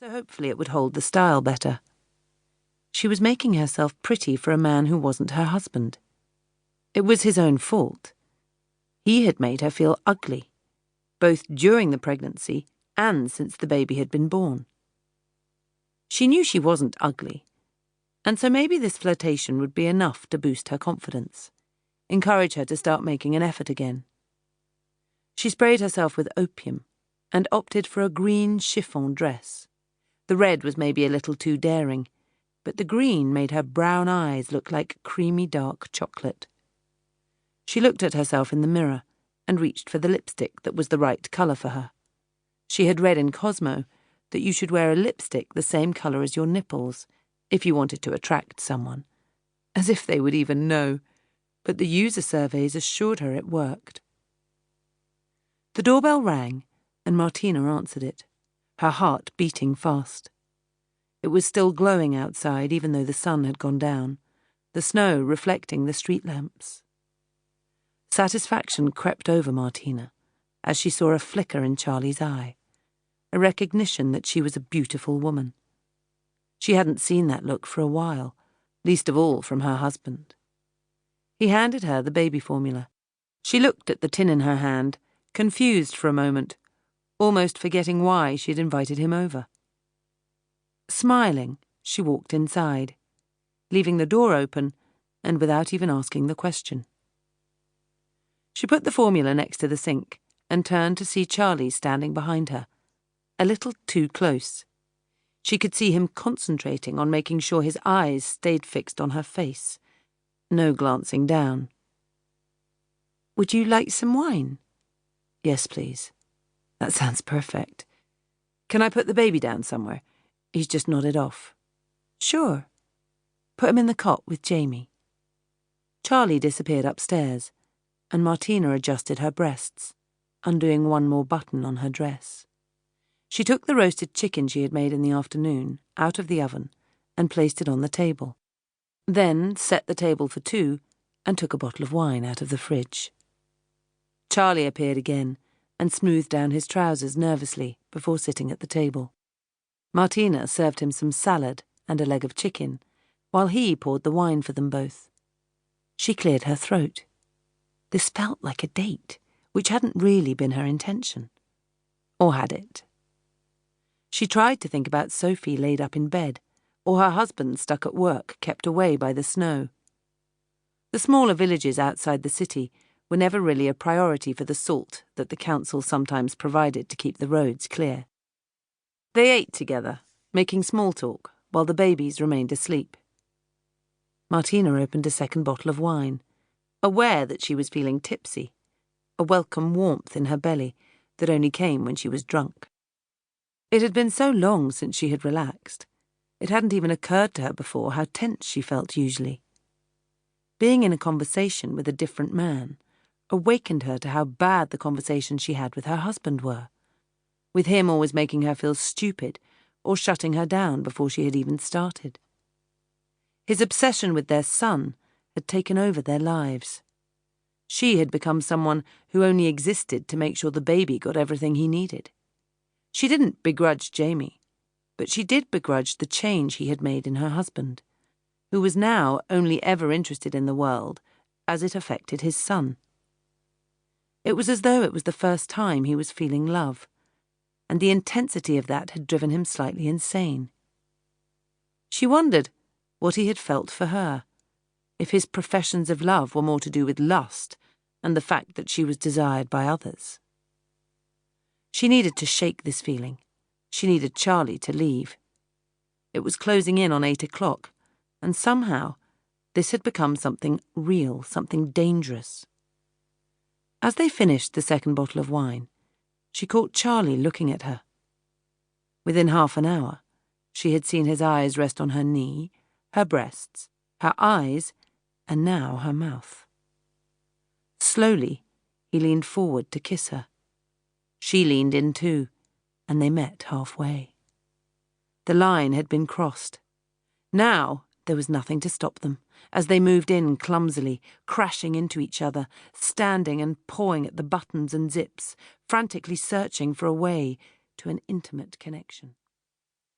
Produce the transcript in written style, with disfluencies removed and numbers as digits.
so hopefully it would hold the style better. She was making herself pretty for a man who wasn't her husband. It was his own fault. He had made her feel ugly, both during the pregnancy and since the baby had been born. She knew she wasn't ugly, and so maybe this flirtation would be enough to boost her confidence, encourage her to start making an effort again. She sprayed herself with opium and opted for a green chiffon dress. The red was maybe a little too daring, but the green made her brown eyes look like creamy dark chocolate. She looked at herself in the mirror and reached for the lipstick that was the right colour for her. She had read in Cosmo that you should wear a lipstick the same colour as your nipples if you wanted to attract someone. As if they would even know, but the user surveys assured her it worked. The doorbell rang, and Martina answered it, her heart beating fast. It was still glowing outside, even though the sun had gone down, the snow reflecting the street lamps. Satisfaction crept over Martina as she saw a flicker in Charlie's eye, a recognition that she was a beautiful woman. She hadn't seen that look for a while, least of all from her husband. He handed her the baby formula. She looked at the tin in her hand, confused for a moment, almost forgetting why she'd invited him over. Smiling, she walked inside, leaving the door open and without even asking the question. She put the formula next to the sink and turned to see Charlie standing behind her, a little too close. She could see him concentrating on making sure his eyes stayed fixed on her face, no glancing down. "Would you like some wine?" "Yes, please." "That sounds perfect. Can I put the baby down somewhere? He's just nodded off." "Sure. Put him in the cot with Jamie." Charlie disappeared upstairs, and Martina adjusted her breasts, undoing one more button on her dress. She took the roasted chicken she had made in the afternoon out of the oven and placed it on the table, then set the table for two and took a bottle of wine out of the fridge. Charlie appeared again and smoothed down his trousers nervously before sitting at the table. Martina served him some salad and a leg of chicken, while he poured the wine for them both. She cleared her throat. This felt like a date, which hadn't really been her intention. Or had it? She tried to think about Sophie laid up in bed, or her husband stuck at work, kept away by the snow. The smaller villages outside the city were never really a priority for the salt that the council sometimes provided to keep the roads clear. They ate together, making small talk, while the babies remained asleep. Martina opened a second bottle of wine, aware that she was feeling tipsy, a welcome warmth in her belly that only came when she was drunk. It had been so long since she had relaxed, it hadn't even occurred to her before how tense she felt usually. Being in a conversation with a different man awakened her to how bad the conversations she had with her husband were, with him always making her feel stupid or shutting her down before she had even started. His obsession with their son had taken over their lives. She had become someone who only existed to make sure the baby got everything he needed. She didn't begrudge Jamie, but she did begrudge the change he had made in her husband, who was now only ever interested in the world as it affected his son. It was as though it was the first time he was feeling love, and the intensity of that had driven him slightly insane. She wondered what he had felt for her, if his professions of love were more to do with lust and the fact that she was desired by others. She needed to shake this feeling. She needed Charlie to leave. It was closing in on 8 o'clock, and somehow this had become something real, something dangerous. As they finished the second bottle of wine, she caught Charlie looking at her. Within half an hour, she had seen his eyes rest on her knee, her breasts, her eyes, and now her mouth. Slowly, he leaned forward to kiss her. She leaned in too, and they met halfway. The line had been crossed. Now there was nothing to stop them, as they moved in clumsily, crashing into each other, standing and pawing at the buttons and zips, frantically searching for a way to an intimate connection.